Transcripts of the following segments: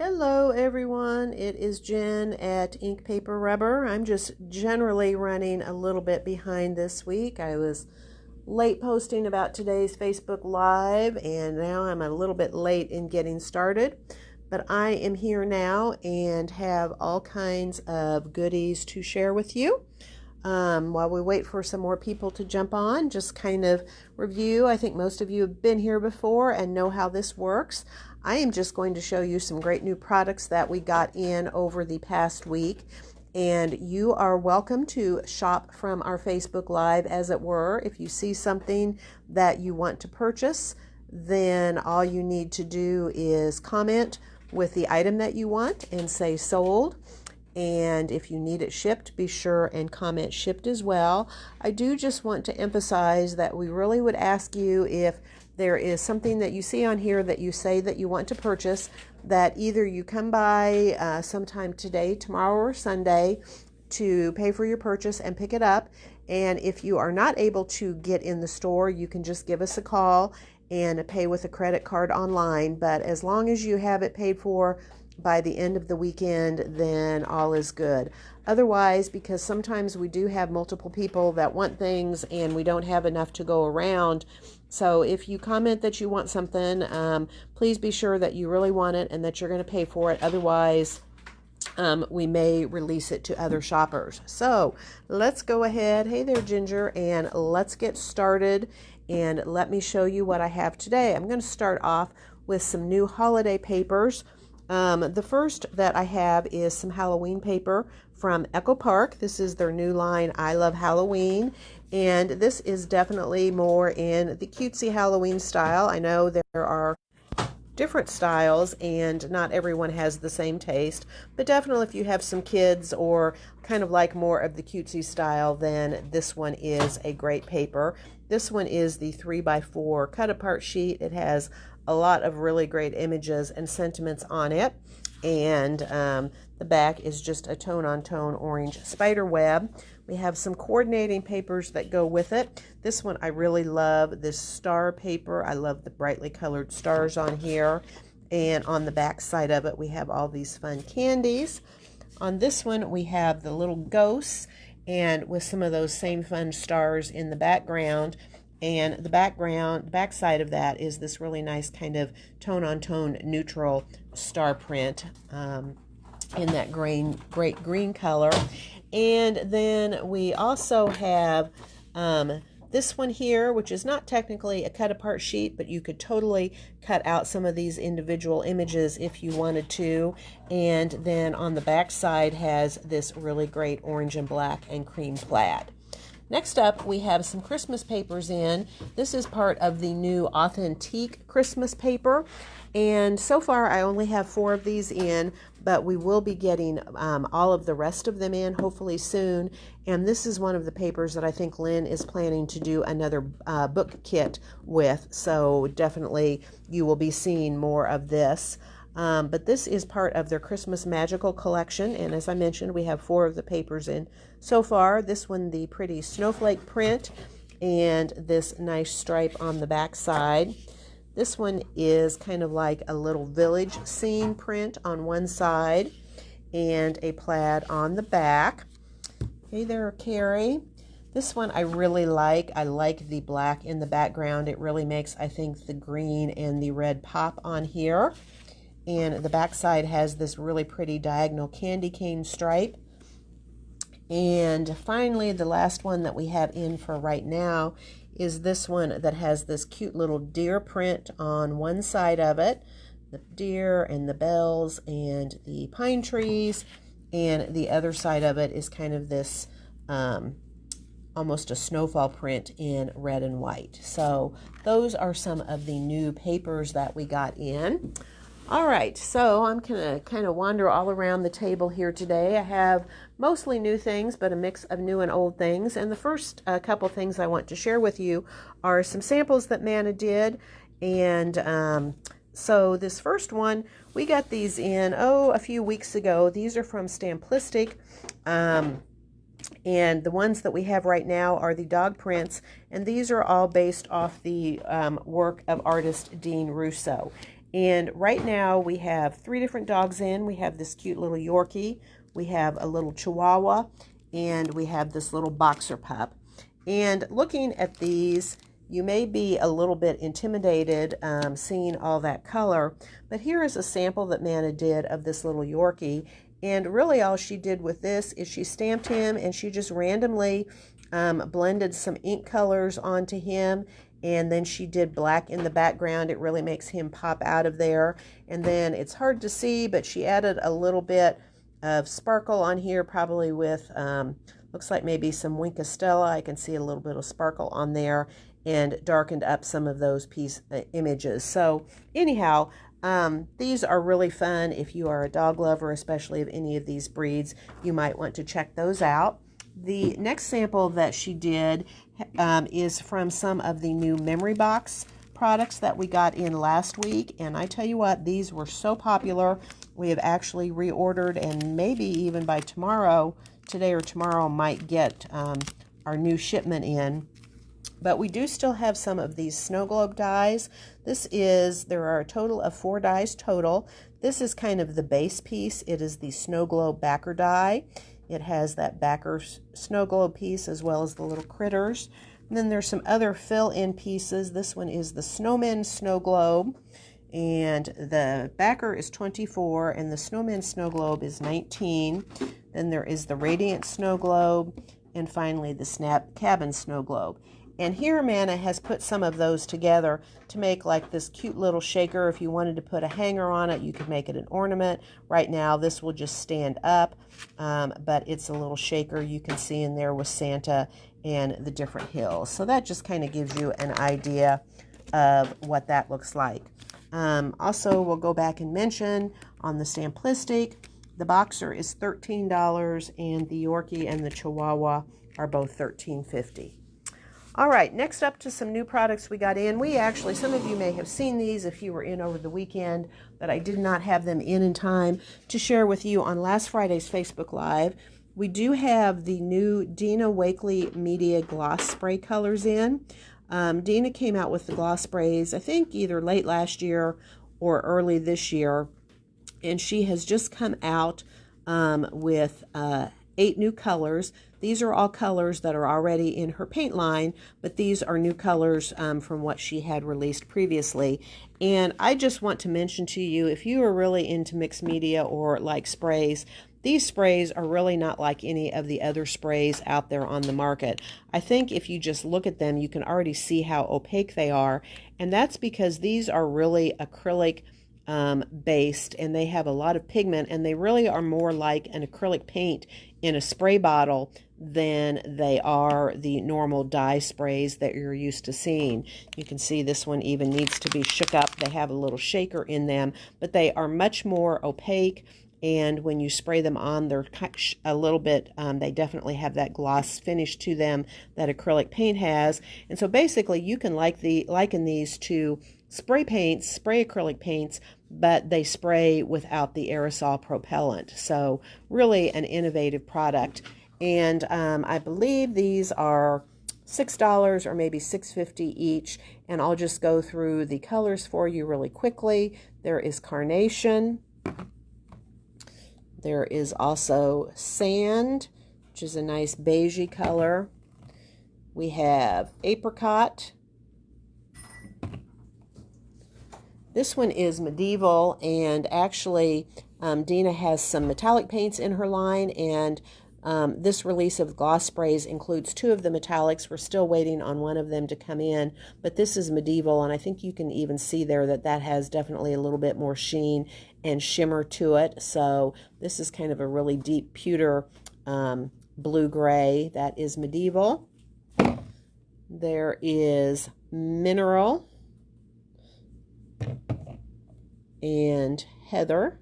Hello everyone, it is Jen at Ink Paper Rubber. I'm just generally running a little bit behind this week. I was late posting about today's Facebook Live and now I'm a little bit late in getting started. But I am here now and have all kinds of goodies to share with you. While we wait for some more people to jump on, just kind of review. I think most of you have been here before and know how this works. I am just going to show you some great new products that we got in over the past week. And you are welcome to shop from our Facebook Live, as it were. If you see something that you want to purchase, then all you need to do is comment with the item that you want and say sold. And if you need it shipped, be sure and comment shipped as well. I do just want to emphasize that we really would ask you, if there is something that you see on here that you say that you want to purchase, that either you come by sometime today, tomorrow, or Sunday to pay for your purchase and pick it up. And if you are not able to get in the store, you can just give us a call and pay with a credit card online. But as long as you have it paid for by the end of the weekend, then all is good. Otherwise, because sometimes we do have multiple people that want things and we don't have enough to go around. So if you comment that you want something, please be sure that you really want it and that you're going to pay for it. Otherwise, we may release it to other shoppers. So let's go ahead. Hey there, Ginger, and let's get started. And let me show you what I have today. I'm going to start off with some new holiday papers. The first that I have is some Halloween paper from Echo Park. This is their new line, I Love Halloween. And this is definitely more in the cutesy Halloween style. I know there are different styles and not everyone has the same taste, but definitely if you have some kids or kind of like more of the cutesy style, then this one is a great paper. This one is the 3x4 cut apart sheet. It has a lot of really great images and sentiments on it, and the back is just a tone-on-tone orange spider web. We have some coordinating papers that go with it. This one I really love, this star paper. I love the brightly colored stars on here, and on the back side of it we have all these fun candies. On this one we have the little ghosts, and with some of those same fun stars in the background. And the back side of that is this really nice kind of tone-on-tone neutral star print in that great green color. And then we also have this one here, which is not technically a cut-apart sheet, but you could totally cut out some of these individual images if you wanted to. And then on the back side has this really great orange and black and cream plaid. Next up, we have some Christmas papers in. This is part of the new Authentique Christmas paper. And so far, I only have 4 of these in, but we will be getting all of the rest of them in, hopefully soon. And this is one of the papers that I think Lynn is planning to do another book kit with. So definitely you will be seeing more of this. But this is part of their Christmas Magical collection, and as I mentioned, we have 4 of the papers in so far. This one, the pretty snowflake print, and this nice stripe on the back side. This one is kind of like a little village scene print on one side, and a plaid on the back. Hey there, Carrie. This one I really like. I like the black in the background. It really makes, I think, the green and the red pop on here. And the back side has this really pretty diagonal candy cane stripe. And finally, the last one that we have in for right now is this one that has this cute little deer print on one side of it. The deer and the bells and the pine trees. And the other side of it is kind of this almost a snowfall print in red and white. So those are some of the new papers that we got in. All right, so I'm going to kind of wander all around the table here today. I have mostly new things, but a mix of new and old things. And the first couple things I want to share with you are some samples that Manna did. And so this first one, we got these in, a few weeks ago. These are from Stamplistic. And the ones that we have right now are the dog prints. And these are all based off the work of artist Dean Russo. And right now we have 3 different dogs in. We have this cute little Yorkie, we have a little Chihuahua, and we have this little boxer pup. And looking at these, you may be a little bit intimidated seeing all that color, but here is a sample that Manna did of this little Yorkie. And really all she did with this is she stamped him and she just randomly blended some ink colors onto him, and then she did black in the background. It really makes him pop out of there. And then it's hard to see, but she added a little bit of sparkle on here, probably with looks like maybe some Wink Stella. I can see a little bit of sparkle on there, and darkened up some of those images. So anyhow, these are really fun. If you are a dog lover, especially of any of these breeds, you might want to check those out. The next sample that she did is from some of the new memory box products that we got in last week, and I tell you what, these were so popular. We have actually reordered, and maybe even by tomorrow, today or tomorrow, might get our new shipment in. But we do still have some of these snow globe dies. There are a total of 4 dies total. This is kind of the base piece. It is the snow globe backer die. It has that backer snow globe piece as well as the little critters. And then there's some other fill-in pieces. This one is the snowman snow globe, and the backer is 24 and the snowman snow globe is 19. Then there is the radiant snow globe, and finally the snap cabin snow globe. And here Manna has put some of those together to make like this cute little shaker. If you wanted to put a hanger on it, you could make it an ornament. Right now this will just stand up, but it's a little shaker you can see in there with Santa and the different hills. So that just kind of gives you an idea of what that looks like. Also, we'll go back and mention on the Simplistic, the Boxer is $13, and the Yorkie and the Chihuahua are both $13.50. All right, next up to some new products we got in. Some of you may have seen these if you were in over the weekend, but I did not have them in time to share with you on last Friday's Facebook Live. We do have the new Newdena Wakely Media Gloss Spray colors in. Dina came out with the gloss sprays, I think either late last year or early this year, and she has just come out with 8 new colors. These are all colors that are already in her paint line, but these are new colors from what she had released previously. And I just want to mention to you, if you are really into mixed media or like sprays, these sprays are really not like any of the other sprays out there on the market. I think if you just look at them, you can already see how opaque they are. And that's because these are really acrylic based, and they have a lot of pigment, and they really are more like an acrylic paint in a spray bottle than they are the normal dye sprays that you're used to seeing. You can see this one even needs to be shook up. They have a little shaker in them, but they are much more opaque, and when you spray them on, they're a little bit, they definitely have that gloss finish to them that acrylic paint has. And so basically you can liken these to spray acrylic paints, but they spray without the aerosol propellant. So really an innovative product. And I believe these are $6 or maybe $6.50 each. And I'll just go through the colors for you really quickly. There is Carnation. There is also Sand, which is a nice beigey color. We have Apricot. This one is Medieval, and actually Dina has some metallic paints in her line, and this release of gloss sprays includes 2 of the metallics. We're still waiting on one of them to come in, but this is Medieval, and I think you can even see there that has definitely a little bit more sheen and shimmer to it. So this is kind of a really deep pewter blue-gray. That is Medieval. There is Mineral and Heather.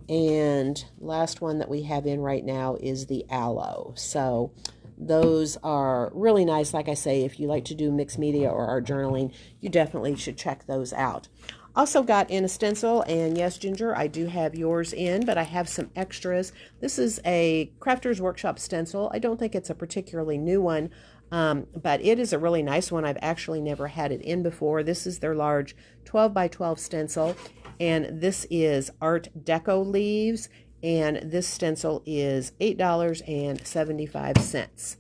And last one that we have in right now is the Aloe. So those are really nice. Like I say, if you like to do mixed media or art journaling, you definitely should check those out. Also got in a stencil, and yes, Ginger, I do have yours in, but I have some extras. This is a Crafter's Workshop stencil. I don't think it's a particularly new one, but it is a really nice one. I've actually never had it in before. This is their large 12 by 12 stencil, and this is Art Deco leaves, and this stencil is $8.75.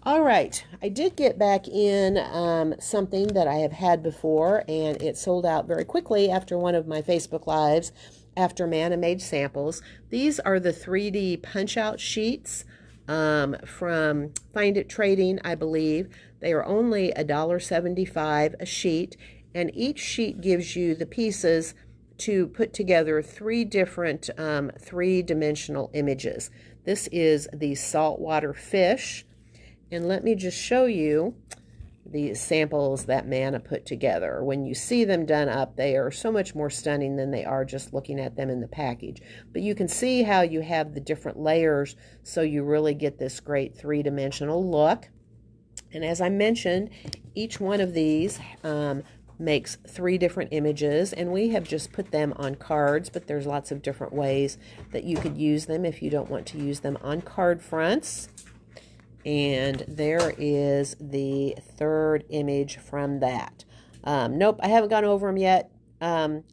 All right, I did get back in something that I have had before, and it sold out very quickly after one of my Facebook Lives after Manna made samples. These are the 3D punch-out sheets from Find It Trading, I believe. They are only $1.75 a sheet, and each sheet gives you the pieces to put together 3 different 3-dimensional images. This is the saltwater fish, and let me just show you the samples that Manna put together. When you see them done up, they are so much more stunning than they are just looking at them in the package. But you can see how you have the different layers, so you really get this great 3-dimensional look. And as I mentioned, each one of these makes 3 different images, and we have just put them on cards, but there's lots of different ways that you could use them if you don't want to use them on card fronts. And there is the 3rd image from that. Nope, I haven't gone over them yet.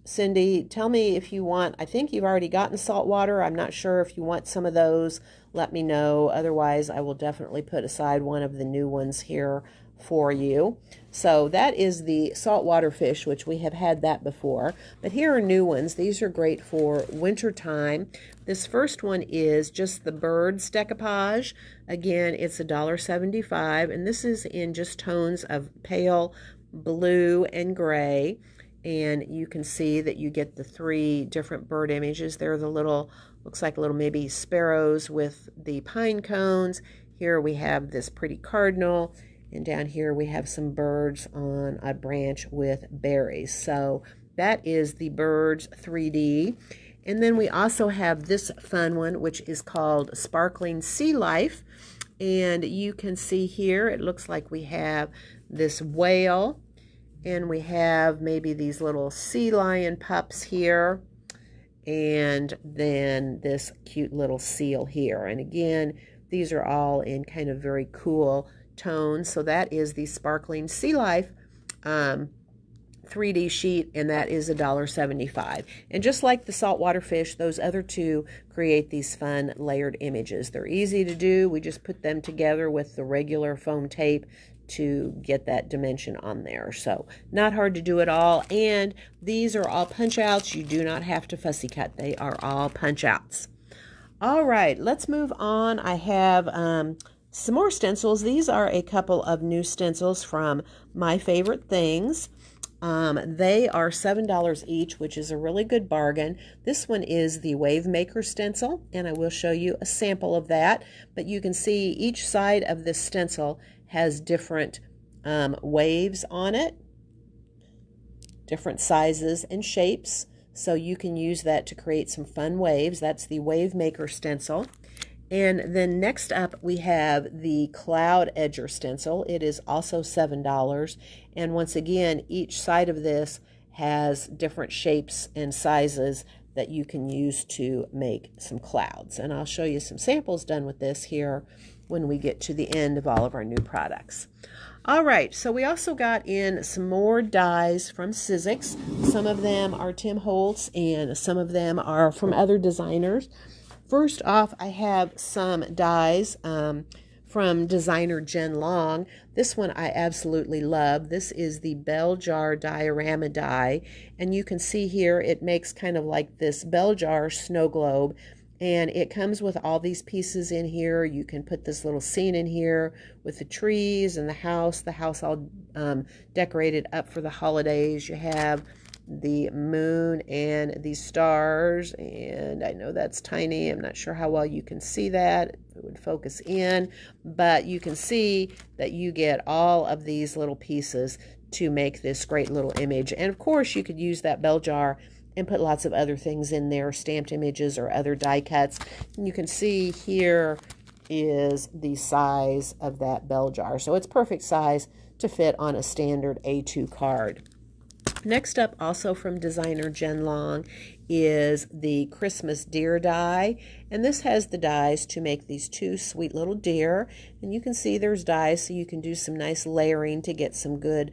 Cindy, tell me if you want, I think you've already gotten saltwater. I'm not sure if you want some of those. Let me know. Otherwise, I will definitely put aside one of the new ones here for you. So that is the saltwater fish, which we have had that before. But here are new ones. These are great for winter time. This first one is just the birds decoupage. Again, it's $1.75, and this is in just tones of pale blue and gray. And you can see that you get the 3 different bird images. They're the little, looks like little maybe sparrows with the pine cones. Here we have this pretty cardinal, and down here we have some birds on a branch with berries. So that is the birds 3D. And then we also have this fun one, which is called Sparkling Sea Life. And you can see here, it looks like we have this whale, and we have maybe these little sea lion pups here, and then this cute little seal here. And again, these are all in kind of very cool tones. So that is the Sparkling Sea Life 3D sheet, and that is $1.75. And just like the saltwater fish, those other 2 create these fun layered images. They're easy to do. We just put them together with the regular foam tape to get that dimension on there. So not hard to do at all. And these are all punch outs. You do not have to fussy cut. They are all punch outs. All right, let's move on. I have some more stencils. These are a couple of new stencils from My Favorite Things. They are $7 each, which is a really good bargain. This one is the Wave Maker stencil, and I will show you a sample of that. But you can see each side of this stencil has different waves on it, different sizes and shapes. So you can use that to create some fun waves. That's the Wave Maker stencil. And then next up we have the Cloud Edger stencil. It is also $7. And once again, each side of this has different shapes and sizes that you can use to make some clouds. And I'll show you some samples done with this here when we get to the end of all of our new products. All right, so we also got in some more dies from Sizzix. Some of them are Tim Holtz, and some of them are from other designers. First off, I have some dies from designer Jen Long. This one I absolutely love. This is the Bell Jar Diorama die, and you can see here it makes kind of like this bell jar snow globe, and it comes with all these pieces in here. You can put this little scene in here with the trees and the house all decorated up for the holidays. You have the moon and the stars, and I know that's tiny. I'm not sure how well you can see that. It would focus in, but you can see that you get all of these little pieces to make this great little image. And of course you could use that bell jar and put lots of other things in there, stamped images or other die cuts. And you can see here is the size of that bell jar. So it's perfect size to fit on a standard A2 card. Next up, also from designer Jen Long, is the Christmas deer die, and this has the dies to make these two sweet little deer, and you can see there's dies so you can do some nice layering to get some good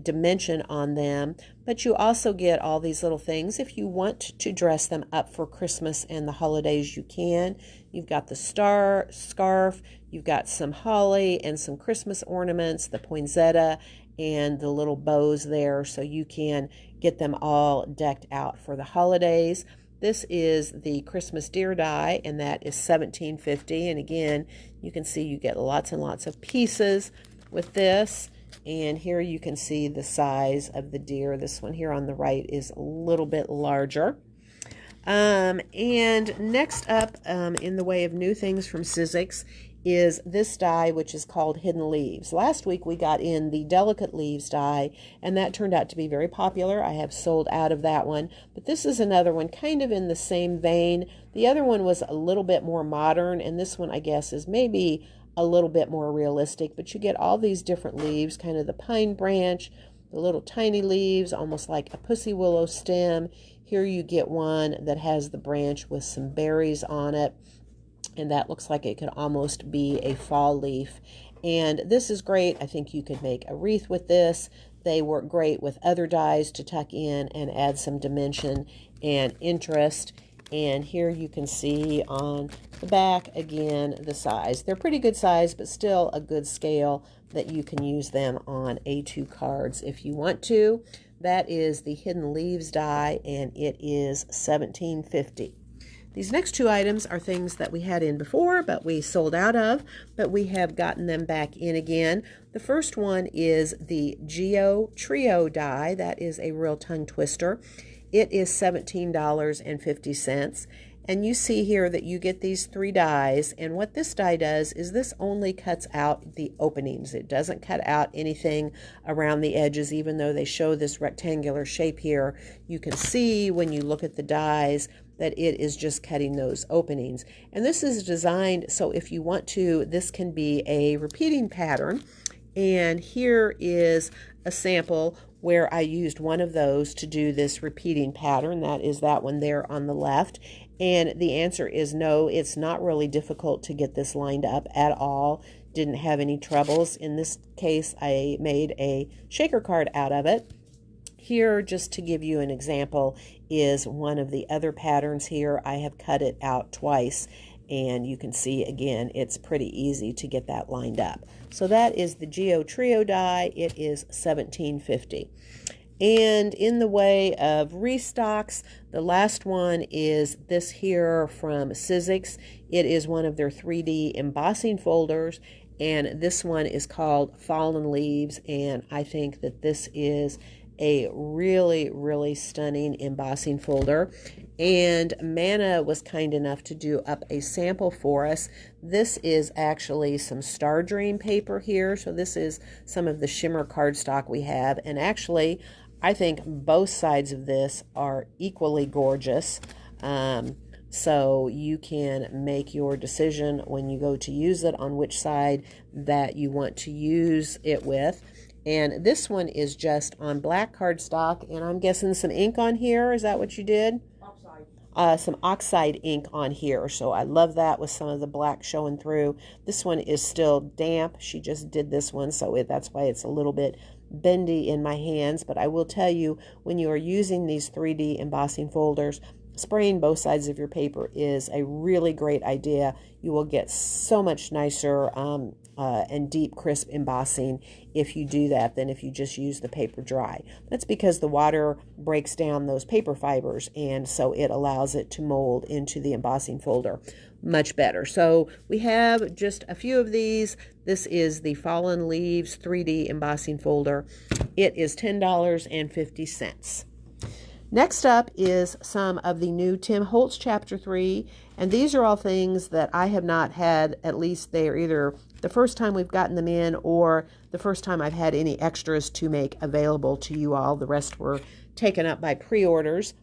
dimension on them. But you also get all these little things if you want to dress them up for Christmas and the holidays. You can. You've got the star scarf, you've got some holly and some Christmas ornaments, the poinsettia and the little bows there, so you can get them all decked out for the holidays. This is the Christmas deer die, and that is $17.50. And again, you can see you get lots and lots of pieces with this. And here you can see the size of the deer. This one here on the right is a little bit larger. And next up in the way of new things from Sizzix is this die, which is called Hidden Leaves. Last week we got in the Delicate Leaves die, and that turned out to be very popular. I have sold out of that one, but this is another one kind of in the same vein. The other one was a little bit more modern, and this one I guess is maybe a little bit more realistic, but you get all these different leaves, kind of the pine branch, the little tiny leaves, almost like a pussy willow stem. Here you get one that has the branch with some berries on it, and that looks like it could almost be a fall leaf. And this is great. I think you could make a wreath with this. They work great with other dies to tuck in and add some dimension and interest. And here you can see on the back, again, the size. They're pretty good size, but still a good scale that you can use them on A2 cards if you want to. That is the Hidden Leaves die, and it is $17.50. These next two items are things that we had in before, but we sold out of, but we have gotten them back in again. The first one is the Geo Trio die. That is a real tongue twister. It is $17.50. And you see here that you get these three dies, and what this die does is this only cuts out the openings. It doesn't cut out anything around the edges, even though they show this rectangular shape here. You can see when you look at the dies that it is just cutting those openings. And this is designed so if you want to, this can be a repeating pattern. And here is a sample where I used one of those to do this repeating pattern. That is that one there on the left. And the answer is no, it's not really difficult to get this lined up at all. Didn't have any troubles. In this case, I made a shaker card out of it. Here, just to give you an example, is one of the other patterns here. I have cut it out twice, and you can see again, it's pretty easy to get that lined up. So that is the Geo Trio die. It is $17.50. And in the way of restocks, the last one is this here from Sizzix. It is one of their 3D embossing folders, and this one is called Fallen Leaves, and I think that this is a really, really stunning embossing folder. And Manna was kind enough to do up a sample for us. This is actually some Star Dream paper here. So this is some of the shimmer cardstock we have. And actually, I think both sides of this are equally gorgeous. So you can make your decision when you go to use it on which side that you want to use it with. And this one is just on black cardstock, and I'm guessing some ink on here. Is that what you did? Oxide. Some oxide ink on here. So I love that with some of the black showing through. This one is still damp. She just did this one, so that's why it's a little bit bendy in my hands. But I will tell you, when you are using these 3D embossing folders, spraying both sides of your paper is a really great idea. You will get so much nicer and deep, crisp embossing if you do that than if you just use the paper dry. That's because the water breaks down those paper fibers, and so it allows it to mold into the embossing folder much better. So we have just a few of these. This is the Fallen Leaves 3D embossing folder. It is $10.50. Next up is some of the new Tim Holtz Chapter 3, and these are all things that I have not had. At least they are either the first time we've gotten them in or the first time I've had any extras to make available to you all. The rest were taken up by pre-orders.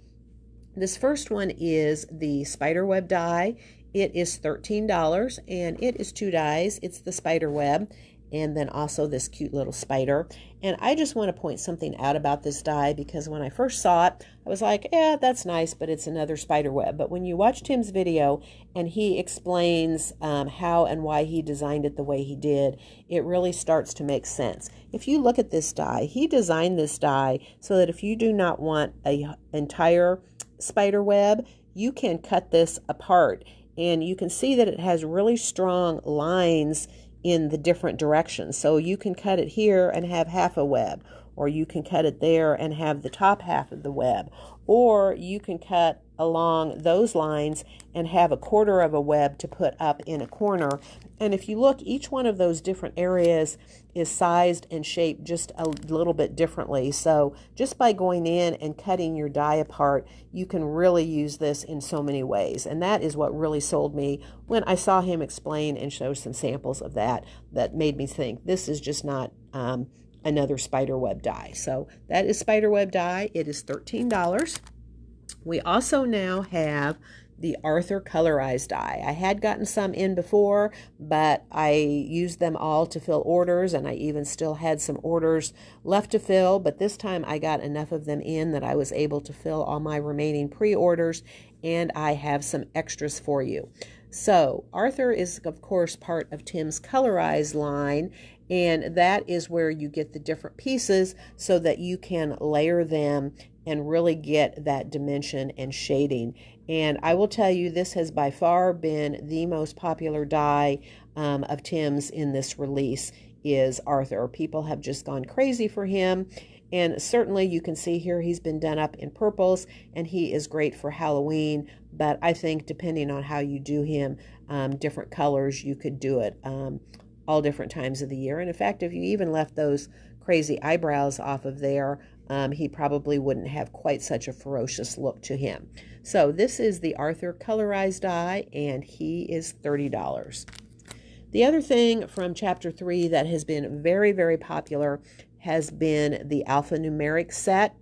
This first one is the spiderweb die. It is $13, and it is two dies. It's the spiderweb, and then also this cute little spider. And I just want to point something out about this die, because when I first saw it, I was like, yeah, that's nice, but it's another spider web. But when you watch Tim's video and he explains how and why he designed it the way he did, it really starts to make sense. If you look at this die, he designed this die so that if you do not want an entire spider web, you can cut this apart. And you can see that it has really strong lines in the different directions. So you can cut it here and have half a web, or you can cut it there and have the top half of the web, or you can cut along those lines and have a quarter of a web to put up in a corner. And if you look, each one of those different areas is sized and shaped just a little bit differently. So just by going in and cutting your die apart, you can really use this in so many ways. And that is what really sold me when I saw him explain and show some samples of that, that made me think this is just not another spiderweb die. So that is spiderweb die. It is $13. We also now have the Arthur colorized die. I had gotten some in before, but I used them all to fill orders, and I even still had some orders left to fill, but this time I got enough of them in that I was able to fill all my remaining pre-orders, and I have some extras for you. So Arthur is, of course, part of Tim's colorized line, and that is where you get the different pieces so that you can layer them and really get that dimension and shading. And I will tell you, this has by far been the most popular die of Tim's in this release is Arthur. People have just gone crazy for him. And certainly you can see here he's been done up in purples, and he is great for Halloween. But I think depending on how you do him, different colors, you could do it all different times of the year. And in fact, if you even left those crazy eyebrows off of there, he probably wouldn't have quite such a ferocious look to him. So this is the Arthur colorized die, and he is $30. The other thing from Chapter 3 that has been very, very popular has been the alphanumeric set.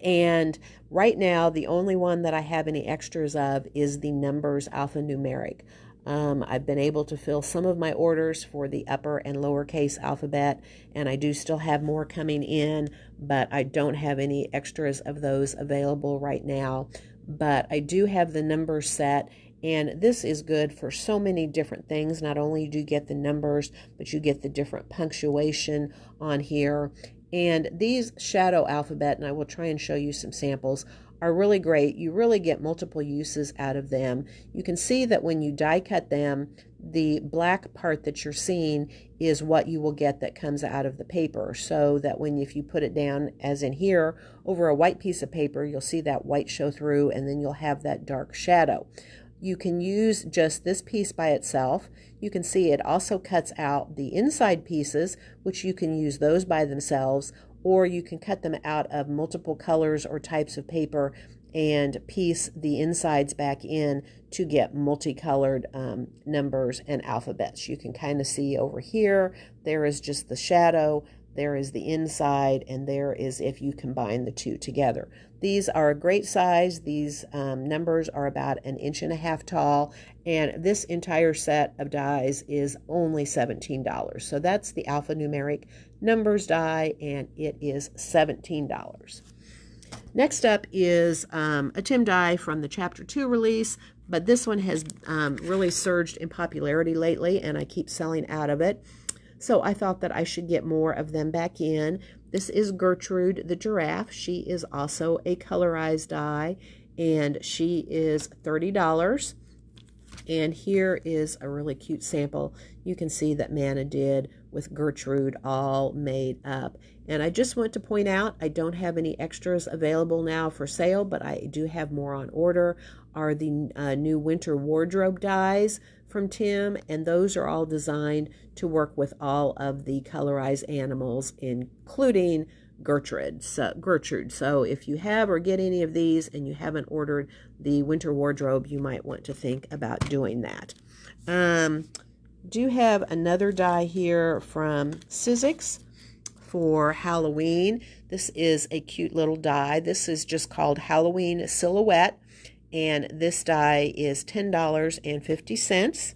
And right now, the only one that I have any extras of is the numbers alphanumeric. I've been able to fill some of my orders for the upper and lowercase alphabet, and I do still have more coming in, but I don't have any extras of those available right now. But I do have the numbers set, and this is good for so many different things. Not only do you get the numbers, but you get the different punctuation on here. And these shadow alphabet, and I will try and show you some samples, are really great. You really get multiple uses out of them. You can see that when you die cut them, the black part that you're seeing is what you will get that comes out of the paper. So that if you put it down, as in here, over a white piece of paper, you'll see that white show through, and then you'll have that dark shadow. You can use just this piece by itself. You can see it also cuts out the inside pieces, which you can use those by themselves, or you can cut them out of multiple colors or types of paper and piece the insides back in to get multicolored numbers and alphabets. You can kind of see over here, there is just the shadow, there is the inside, and there is if you combine the two together. These are a great size. These numbers are about 1.5 inches tall, and this entire set of dies is only $17. So that's the alphanumeric numbers die, and it is $17. Next up is a Tim die from the Chapter 2 release, but this one has really surged in popularity lately, and I keep selling out of it. So I thought that I should get more of them back in. This is Gertrude the giraffe. She is also a colorized die, and she is $30. And here is a really cute sample you can see that Manna did with Gertrude all made up. And I just want to point out, I don't have any extras available now for sale, but I do have more on order, are the new winter wardrobe dies from Tim, and those are all designed to work with all of the colorized animals, including Gertrude. So if you have or get any of these and you haven't ordered the winter wardrobe, you might want to think about doing that. Do have another die here from Sizzix for Halloween. This is a cute little die. This is just called Halloween Silhouette, and this die is $10.50.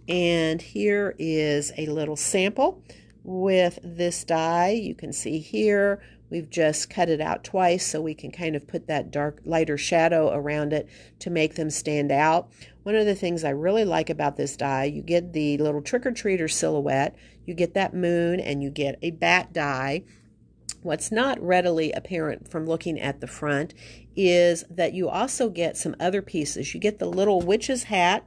And here is a little sample with this die. You can see here we've just cut it out twice so we can kind of put that lighter shadow around it to make them stand out. One of the things I really like about this die, you get the little trick-or-treater silhouette, you get that moon, and you get a bat die. What's not readily apparent from looking at the front is that you also get some other pieces. You get the little witch's hat,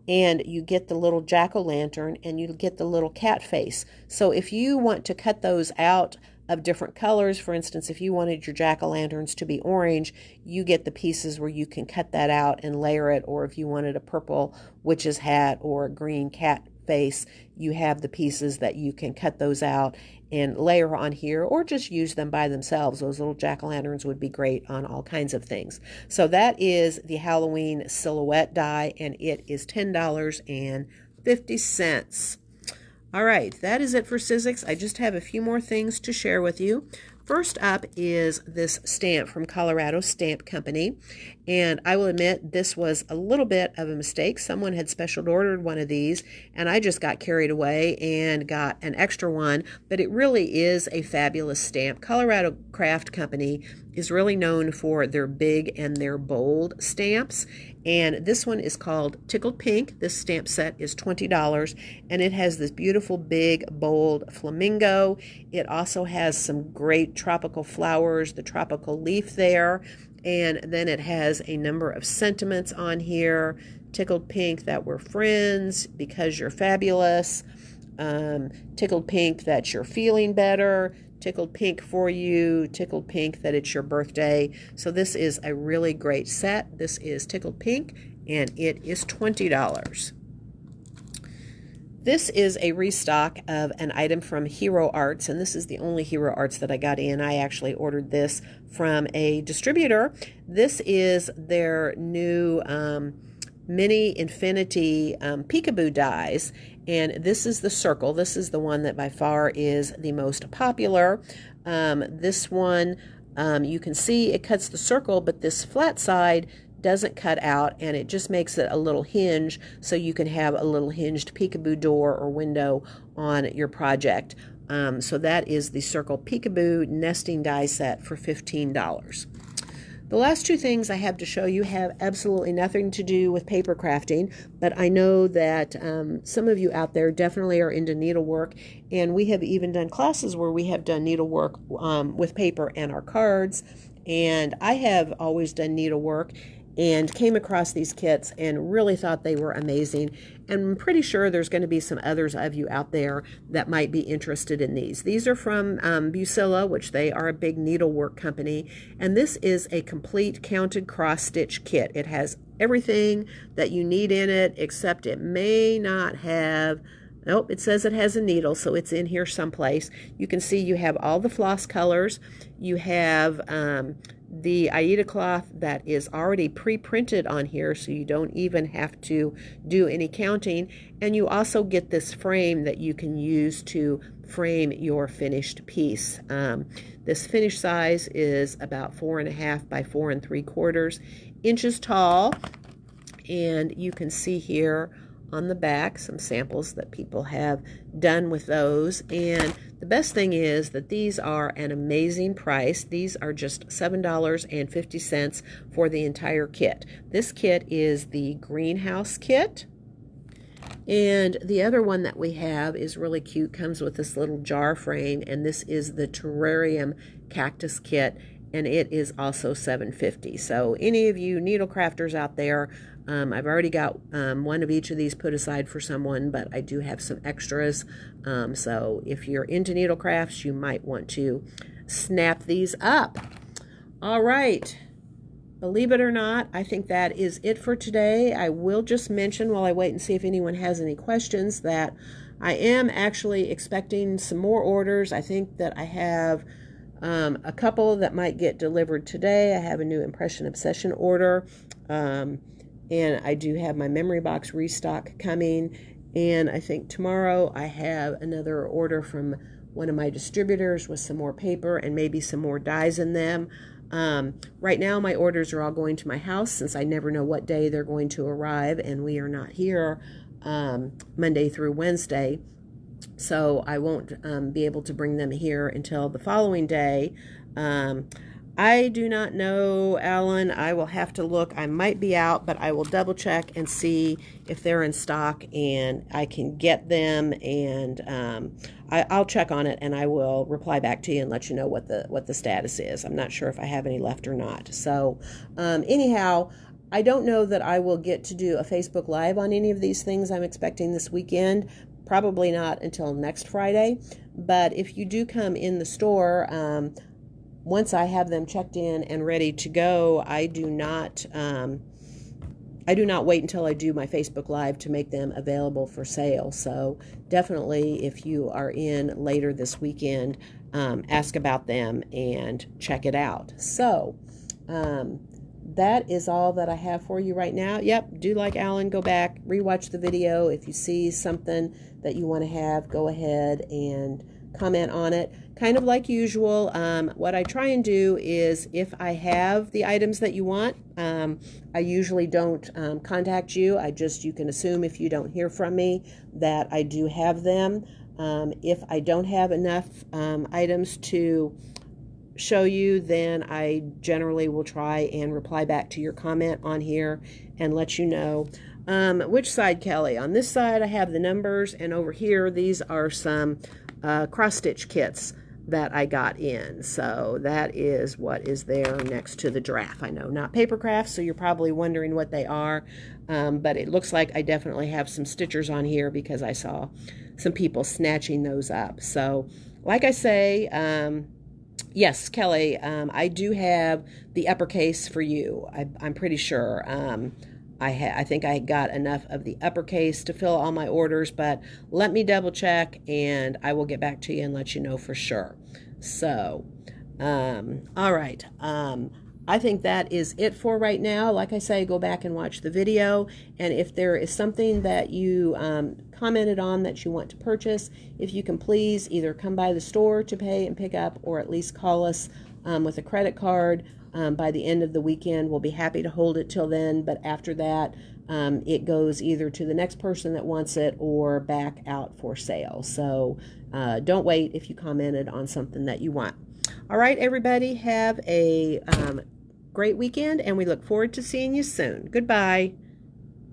and you get the little jack-o'-lantern, and you get the little cat face. So if you want to cut those out of different colors, for instance, if you wanted your jack-o'-lanterns to be orange, you get the pieces where you can cut that out and layer it, or if you wanted a purple witch's hat or a green cat face, you have the pieces that you can cut those out and layer on here, or just use them by themselves. Those little jack-o'-lanterns would be great on all kinds of things. So that is the Halloween silhouette die, and it is $10.50. All right, that is it for Sizzix. I just have a few more things to share with you. First up is this stamp from Colorado Stamp Company, and I will admit this was a little bit of a mistake. Someone had special ordered one of these, and I just got carried away and got an extra one, but it really is a fabulous stamp. Colorado Craft Company is really known for their big and their bold stamps, and this one is called Tickled Pink. This stamp set is $20, and it has this beautiful big bold flamingo. It also has some great tropical flowers, the tropical leaf there, and then it has a number of sentiments on here. Tickled Pink, that we're friends because you're fabulous. Tickled Pink, that you're feeling better. Tickled Pink for you, Tickled Pink that it's your birthday. So this is a really great set. This is Tickled Pink, and it is $20. This is a restock of an item from Hero Arts, and this is the only Hero Arts that I got in. I actually ordered this from a distributor. This is their new mini infinity peekaboo dies, and this is the circle. This is the one that by far is the most popular. This one, you can see it cuts the circle, but this flat side doesn't cut out, and it just makes it a little hinge so you can have a little hinged peekaboo door or window on your project. So that is the circle peekaboo nesting die set for $15. The last two things I have to show you have absolutely nothing to do with paper crafting, but I know that some of you out there definitely are into needlework, and we have even done classes where we have done needlework with paper and our cards, and I have always done needlework and came across these kits and really thought they were amazing. And I'm pretty sure there's going to be some others of you out there that might be interested in these. These are from Busilla, which they are a big needlework company. And this is a complete counted cross-stitch kit. It has everything that you need in it, except it may not have... Nope, it says it has a needle, so it's in here someplace. You can see you have all the floss colors. You have the Aida cloth that is already pre-printed on here, so you don't even have to do any counting. And you also get this frame that you can use to frame your finished piece. This finished size is about 4.5 by 4 3/4 inches tall, and you can see here on the back some samples that people have done with those. And the best thing is that these are an amazing price. These are just $7.50 for the entire kit. This kit is the greenhouse kit, and the other one that we have is really cute, comes with this little jar frame, and this is the terrarium cactus kit, and it is also $7.50. So any of you needle crafters out there, I've already got one of each of these put aside for someone, but I do have some extras. So if you're into needle crafts, you might want to snap these up. All right. Believe it or not, I think that is it for today. I will just mention, while I wait and see if anyone has any questions, that I am actually expecting some more orders. I think that I have a couple that might get delivered today. I have a new Impression Obsession order. And I do have my memory box restock coming. And I think tomorrow I have another order from one of my distributors with some more paper and maybe some more dies in them. Right now my orders are all going to my house, since I never know what day they're going to arrive and we are not here. Monday through Wednesday. So I won't be able to bring them here until the following day. I do not know, Alan. I will have to look. I might be out, but I will double check and see if they're in stock and I can get them. And I'll check on it and I will reply back to you and let you know what the status is. I'm not sure if I have any left or not. So anyhow, I don't know that I will get to do a Facebook Live on any of these things I'm expecting this weekend. Probably not until next Friday. But if you do come in the store, once I have them checked in and ready to go, I do not wait until I do my Facebook Live to make them available for sale. So definitely, if you are in later this weekend, ask about them and check it out. So that is all that I have for you right now. Yep, do like Alan, go back, rewatch the video. If you see something that you want to have, go ahead and comment on it. Kind of like usual, what I try and do is if I have the items that you want, I usually don't contact you. You can assume if you don't hear from me that I do have them. If I don't have enough items to show you, then I generally will try and reply back to your comment on here and let you know. Which side, Kelly? On this side I have the numbers, and over here these are some cross-stitch kits that I got in. So that is what is there next to the giraffe. I know, not paper crafts, so you're probably wondering what they are, but it looks like I definitely have some stitchers on here because I saw some people snatching those up. So like I say, yes, Kelly, I do have the uppercase for you. I'm pretty sure. I think I got enough of the uppercase to fill all my orders, but let me double check and I will get back to you and let you know for sure. So, all right. I think that is it for right now. Like I say, go back and watch the video. And if there is something that you commented on that you want to purchase, if you can please either come by the store to pay and pick up, or at least call us with a credit card. By the end of the weekend, we'll be happy to hold it till then, but after that, it goes either to the next person that wants it or back out for sale. So don't wait if you commented on something that you want. All right, everybody, have a great weekend, and we look forward to seeing you soon. Goodbye.